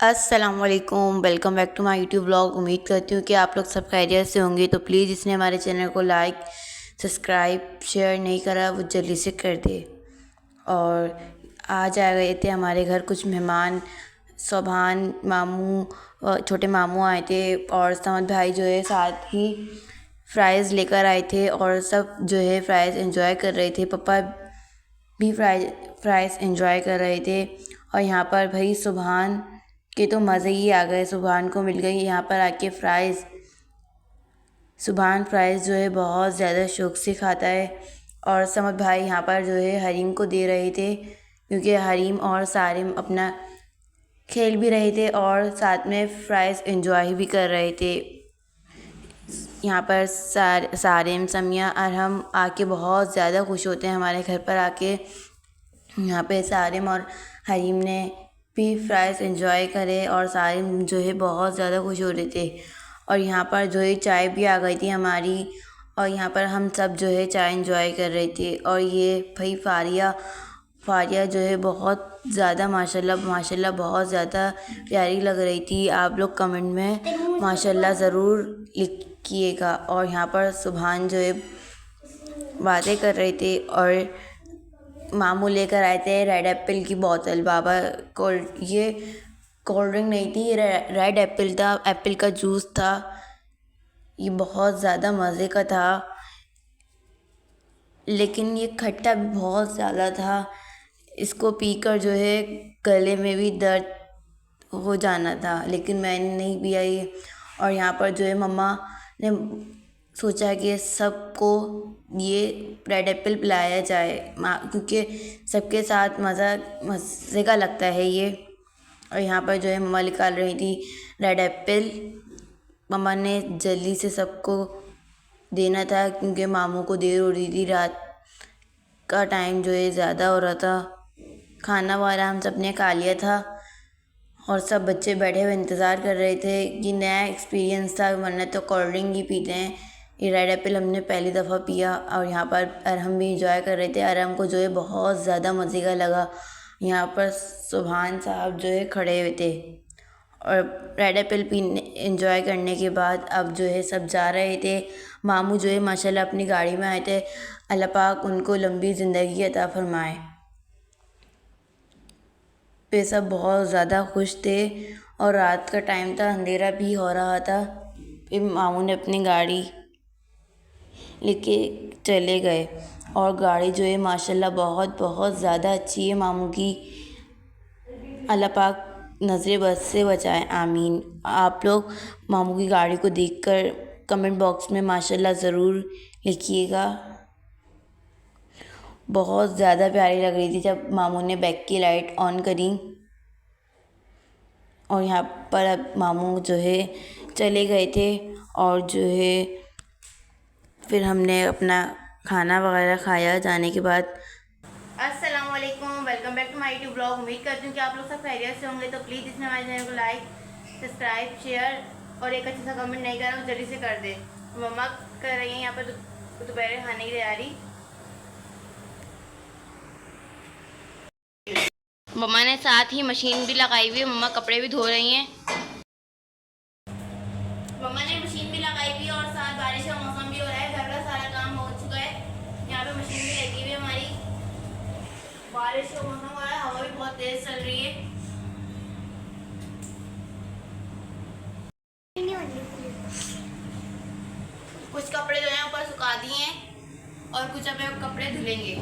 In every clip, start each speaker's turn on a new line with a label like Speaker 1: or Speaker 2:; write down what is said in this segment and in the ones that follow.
Speaker 1: अस्सलामुअलैकुम, welcome back to my YouTube blog. उम्मीद करती हूँ कि आप लोग सब खैरियत से होंगे। तो प्लीज़ जिसने हमारे चैनल को लाइक, सब्सक्राइब, शेयर नहीं करा वो जल्दी से कर दे। और आज आ गए थे हमारे घर कुछ मेहमान, सोभान मामू, छोटे मामू आए थे और समद भाई जो है साथ ही फ्राइज़ लेकर आए थे और सब जो है फ्राइज़ एंजॉय कर रहे थे। पापा भी फ्राइज़ एंजॉय कर रहे थे। और यहाँ पर भाई सुभान के तो मज़े ही आ गए। सुभान को मिल गई यहाँ पर आके फ्राइज़। सुभान फ्राइज़ जो है बहुत ज़्यादा शौक़ से खाता है। और समद भाई यहाँ पर जो है हरीम को दे रहे थे, क्योंकि हरीम और सारिम अपना खेल भी रहे थे और साथ में फ्राइज़ एंजॉय भी कर रहे थे। यहाँ पर सारिम, समिया और हम आके बहुत ज़्यादा खुश होते हैं हमारे घर पर आके। यहाँ पे सारिम और हरीम ने भी फ्राइज़ एंजॉय करे और सारिम जो है बहुत ज़्यादा खुश हो रहे थे। और यहाँ पर जो है चाय भी आ गई थी हमारी और यहाँ पर हम सब जो है चाय एंजॉय कर रहे थे। और ये भाई फारिया जो है बहुत ज़्यादा माशाल्लाह बहुत ज़्यादा प्यारी लग रही थी। आप लोग कमेंट में माशाल्लाह ज़रूर लिखिएगा। और यहाँ पर सुभान जो है बातें कर रहे थे और मामू लेकर आए थे रेड एप्पल की बोतल। बाबा ये कोल्ड ड्रिंक नहीं थी, ये रेड एप्पल था, एप्पल का जूस था। ये बहुत ज़्यादा मज़े का था, लेकिन ये खट्टा भी बहुत ज़्यादा था। इसको पीकर जो है गले में भी दर्द हो जाना था, लेकिन मैंने नहीं पिया ये। और यहाँ पर जो है मम्मा ने सोचा कि सबको ये रेड एप्पल पिलाया जाए, क्योंकि सबके साथ मज़े का लगता है ये। और यहाँ पर जो है मम्मा निकाल रही थी रेड एप्पल। मम्मा ने जल्दी से सबको देना था, क्योंकि मामू को देर हो रही थी, रात का टाइम जो है ज़्यादा हो रहा था। खाना वाना हम सब ने खा लिया था और सब बच्चे बैठे हुए इंतज़ार कर रहे थे। ये नया एक्सपीरियंस था, वरना तो कोल्ड ड्रिंक ही पीते हैं। ये रेड एप्पल हमने पहली दफ़ा पिया। और यहाँ पर अरहम भी इंजॉय कर रहे थे। अरहम को जो है बहुत ज़्यादा मज़े का लगा। यहाँ पर सुभान साहब जो है खड़े हुए थे और रेड एप्पल पीने इंजॉय करने के बाद अब जो है सब जा रहे थे। मामू जो है माशाल्लाह अपनी गाड़ी में आए थे। अल्लाह पाक उनको लंबी ज़िंदगी अता फरमाए। वे सब बहुत ज़्यादा खुश थे और रात का टाइम था, अंधेरा भी हो रहा था। फिर मामू ने अपनी गाड़ी लेके चले गए और गाड़ी जो है माशाल्लाह बहुत ज़्यादा अच्छी है मामू की। अल्लाह पाक नज़र बद से बचाए, आमीन। आप लोग मामू की गाड़ी को देखकर कमेंट बॉक्स में माशाल्लाह ज़रूर लिखिएगा। बहुत ज़्यादा प्यारी लग रही थी जब मामू ने बैक की लाइट ऑन करी। और यहाँ पर अब मामू जो है चले गए थे और जो है फिर हमने अपना खाना वगैरह खाया जाने के बाद। अस्सलाम वालेकुम, welcome back to my YouTube blog. उम्मीद करती हूँ कि आप लोग सब खैरियत से होंगे। तो प्लीज़ इसने हमारे चैनल को लाइक, सब्सक्राइब, शेयर और एक अच्छा सा कमेंट नहीं कर रहा हूँ जल्दी से कर दे। मम्मा कर रही हैं यहाँ पर दोपहर खाने की तैयारी। मम्मा ने साथ ही मशीन भी लगाई हुई है, मम्मा कपड़े भी धो रही हैं। मम्मा ने मशीन भी लगाई हुई है और साथ बारिश का मौसम भी हो रहा है। घर का सारा काम हो चुका है। यहाँ पे मशीन भी लगी हुई है हमारी। बारिश का मौसम हो रहा है, हवा भी बहुत तेज चल रही है। कुछ कपड़े जो है ऊपर सुखा दिए हैं और कुछ अब कपड़े धुलेंगे।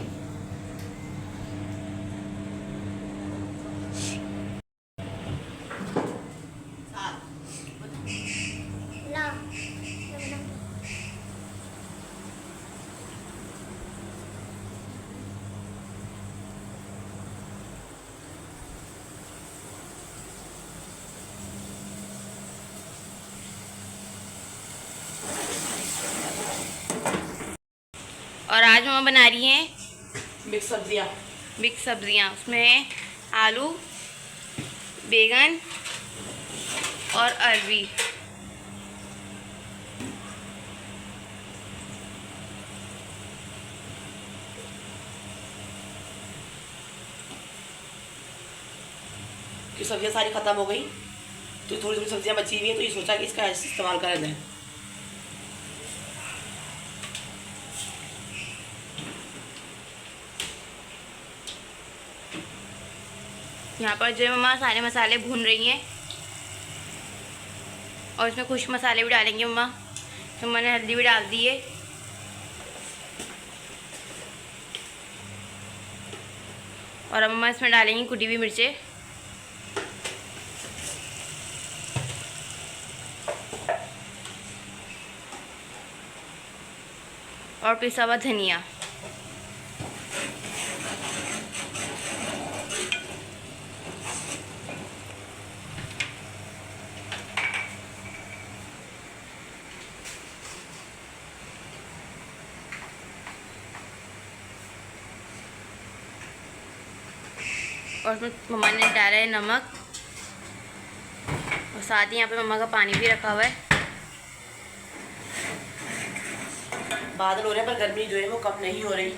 Speaker 1: और आज मम्मा बना रही हैं मिक्स सब्जियाँ। उसमें आलू, बैगन और अरबी।
Speaker 2: कि सब्जियाँ सारी ख़त्म हो गई। तो थोड़ी थोड़ी सब्जियां बची हुई है, तो ये सोचा कि इसका इस्तेमाल कर लें।
Speaker 1: यहाँ पर जो है मम्मा सारे मसाले भून रही हैं और इसमें खुश्क मसाले भी डालेंगे मम्मा। तो मैंने हल्दी भी डाल दी है और अब मम्मा इसमें डालेंगी कुटी हुई मिर्चें और पिसा हुआ धनिया। और उसमें मम्मा ने डाला है नमक और साथ ही यहाँ पे मम्मा का पानी भी रखा हुआ है।
Speaker 2: बादल हो रहे हैं पर गर्मी जो है वो कम नहीं हो रही।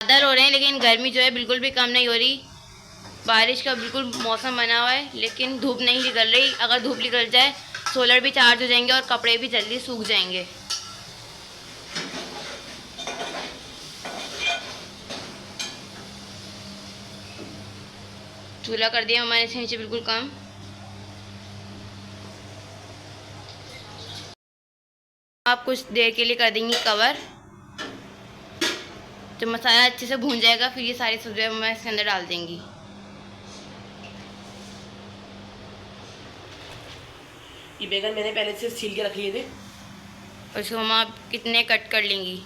Speaker 1: बादल हो रहे हैं लेकिन गर्मी जो है बिल्कुल भी कम नहीं हो रही। बारिश का बिल्कुल मौसम बना हुआ है लेकिन धूप नहीं निकल रही। अगर धूप निकल जाए सोलर भी चार्ज हो जाएंगे और कपड़े भी जल्दी सूख जाएंगे। चूल्हा कर दिया हमारे से नीचे बिल्कुल कम। आप कुछ देर के लिए कर देंगी कवर। तो मसाला अच्छे से भून जाएगा फिर ये सारी सब्जियां मैं इसके अंदर डाल देंगी।
Speaker 2: ये बैगन मैंने पहले से छील के रख लिए थे
Speaker 1: और इसको मम्मा आप कितने कट कर लेंगी।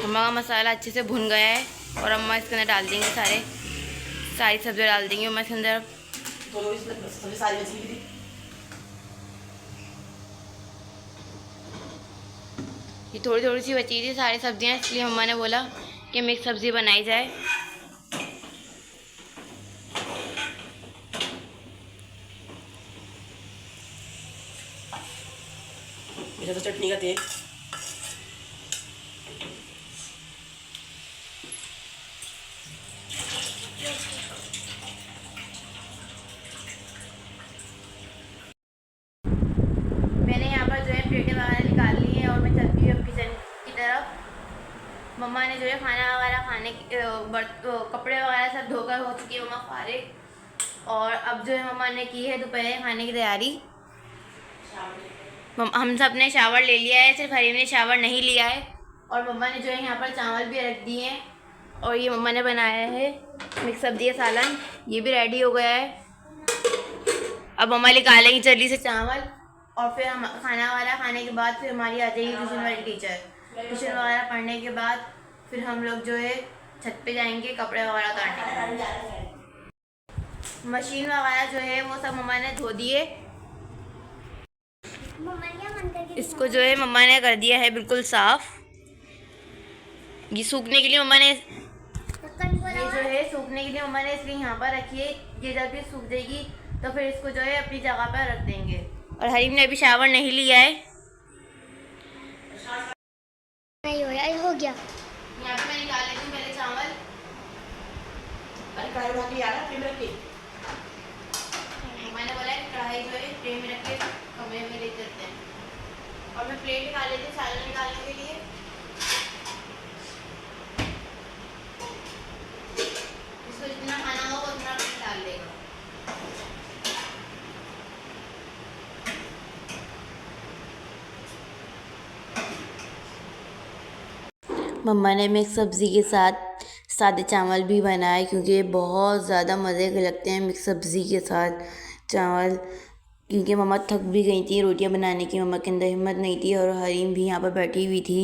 Speaker 1: मम्मा का मसाला अच्छे से भुन गया है और अम्मा इसके अंदर डाल देंगे सारी सब्जियां डाल देंगी अम्मा इसके अंदर।
Speaker 2: तो सब्जी सारी बची हुई थी।
Speaker 1: ये थोड़ी थोड़ी सी बची थी सारी सब्जियां, इसलिए मम्मा ने बोला कि मिक्स सब्ज़ी बनाई जाए।
Speaker 2: तो चटनी का तेल,
Speaker 1: मैंने यहाँ पर जो है प्लेटें वगैरह निकाल ली हैं और मैं चलती हूँ अब किचन की तरफ। मम्मा ने जो है खाना वगैरह खाने की कपड़े वगैरह सब धोकर हो चुकी है मम्मा फारिग। और अब जो है मम्मा ने की है दोपहर खाने की तैयारी। हम सब ने शावर ले लिया है, सिर्फ हरीम ने शावर नहीं लिया है। और मम्मा ने जो है यहाँ पर चावल भी रख दिए हैं और ये मम्मा ने बनाया है मिक्स सब्जी का सालन, ये भी रेडी हो गया है। अब मम्मा निकालेंगी जल्दी से चावल और फिर हम खाना वगैरह खाने के बाद फिर हमारी आ जाएगी ट्यूशन वाली टीचर। ट्यूशन वगैरह पढ़ने के बाद फिर हम लोग जो है छत पे जाएंगे कपड़े वगैरह काटने। मशीन वगैरह जो है वो सब मम्मा ने धो दिए। इसको जो है मम्मा ने कर दिया है बिल्कुल साफ। ये सूखने के लिए मम्मा ने इसलिए यहाँ पर रखी है। ये जब भी सूख जाएगी तो फिर इसको जो है अपनी जगह पर रख देंगे। और हरीम ने अभी शावर नहीं लिया है।
Speaker 3: नहीं हो गया।
Speaker 1: यहाँ पे मैं निकाल लेती हूँ पहले चावल।
Speaker 2: अरे कढ़ाई उठा के यार फ्लेम रख के।
Speaker 1: मैंने बोला है कढ़ाई जो है फ्लेम में रख के कमरे में ले चलते हैं। और मैं प्लेट निकाल लेती हूँ सालन निकालने के लिए। इसको जितना खाना होगा उतना डाल देगा। मम्मा ने मिक्स सब्ज़ी के साथ सादे चावल भी बनाए क्योंकि ये बहुत ज़्यादा मज़े के लगते हैं मिक्स सब्ज़ी के साथ चावल। क्योंकि मम्मा थक भी गई थी रोटियां बनाने की, मम्मा के अंदर हिम्मत नहीं थी और हरीम भी यहाँ पर बैठी हुई थी।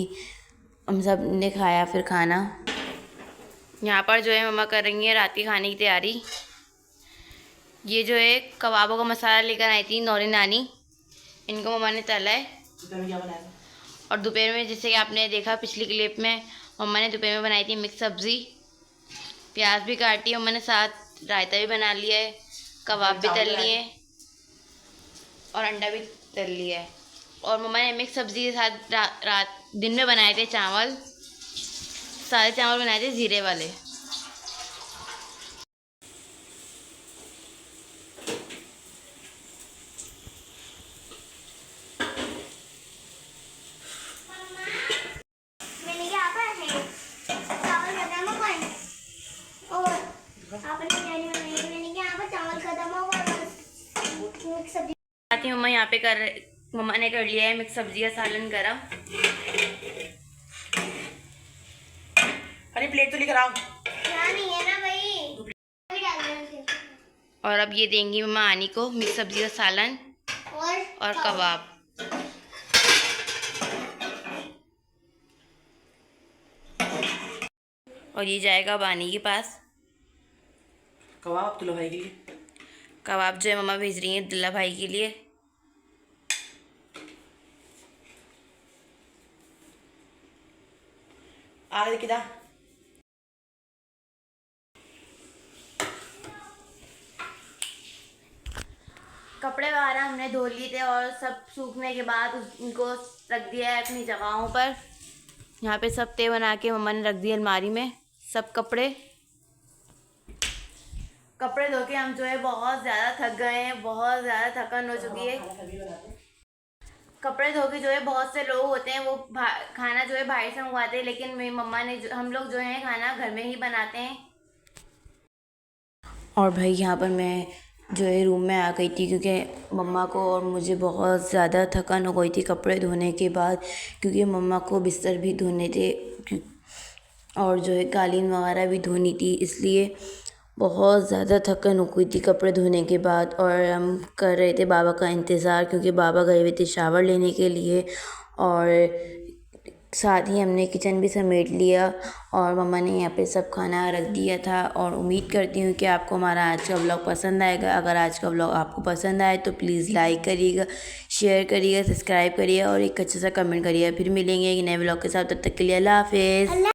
Speaker 1: हम सब ने खाया फिर खाना। यहाँ पर जो है मम्मा कर रही है रात की खाने की तैयारी। ये जो है कबाबों का मसाला लेकर आई थी नौरी नानी, इनको मम्मा ने तला है।
Speaker 2: क्या बनाया?
Speaker 1: और दोपहर में जैसे कि आपने देखा पिछली क्लिप में मम्मा ने दोपहर में बनाई थी मिक्स सब्ज़ी, प्याज भी काटी, मम्मा ने साथ रायता भी बना लिया है। कबाब भी
Speaker 2: चावल
Speaker 1: तल
Speaker 2: बनाए
Speaker 1: लिए और अंडा भी तल लिया है। और मम्मा ने मिक्स सब्जी के साथ रात दिन में बनाए थे चावल, सारे चावल बनाए थे जीरे वाले।
Speaker 3: मैंने यहाँ पर है चावल खत्म हो गए और आपने बिरयानी बनाई है। मैंने यहाँ पर चावल खत्म हो गए बस मिक्स सब्जी।
Speaker 1: साथ ही मम्मा यहाँ पे मम्मा ने कर लिया है मिक्स सब्जी का सालन गरम।
Speaker 2: अरे प्लेट तो लेकर आओ।
Speaker 3: यहाँ नहीं है ना भाई, अभी डाल देना फिर।
Speaker 1: और अब ये देंगी मम्मा आनी को मिक्स सब्जी का सालन और कबाब। और ये जाएगा बानी के पास।
Speaker 2: कबाब तुलो भाई के लिए।
Speaker 1: कबाब जो है मम्मा भेज रही हैं दुल्ला भाई के लिए।
Speaker 2: आगे किदा
Speaker 1: कपड़े वगैरह हमने धो लिए थे और सब सूखने के बाद उनको रख दिया है अपनी जगहों पर। यहाँ पे सब तय बना के मम्मा ने रख दिया अलमारी में सब कपड़े। कपड़े धो के हम जो है बहुत ज़्यादा थक गए हैं, बहुत ज़्यादा थकान हो चुकी है। कपड़े धो के जो है बहुत से लोग होते हैं वो खाना जो है बाहर से मंगवाते हैं, लेकिन मेरी मम्मा ने हम लोग जो है खाना घर में ही बनाते हैं। और भाई यहाँ पर मैं जो है रूम में आ गई थी क्योंकि मम्मा को और मुझे बहुत ज़्यादा थकान हो गई थी कपड़े धोने के बाद, क्योंकि मम्मा को बिस्तर भी धोने थे और जो है कालीन वगैरह भी धोनी थी, इसलिए बहुत ज़्यादा थकान हो गई थी कपड़े धोने के बाद। और हम कर रहे थे बाबा का इंतज़ार क्योंकि बाबा गए हुए थे शावर लेने के लिए। और साथ ही हमने किचन भी समेट लिया और मम्मा ने यहाँ पे सब खाना रख दिया था। और उम्मीद करती हूँ कि आपको हमारा आज का व्लॉग पसंद आएगा। अगर आज का व्लॉग आपको पसंद आए तो प्लीज़ लाइक करिएगा, शेयर करिएगा, सब्सक्राइब करिए और एक अच्छा सा कमेंट करिए। फिर मिलेंगे एक नए व्लॉग के साथ, तब तक के लिए अल्लाह हाफिज़।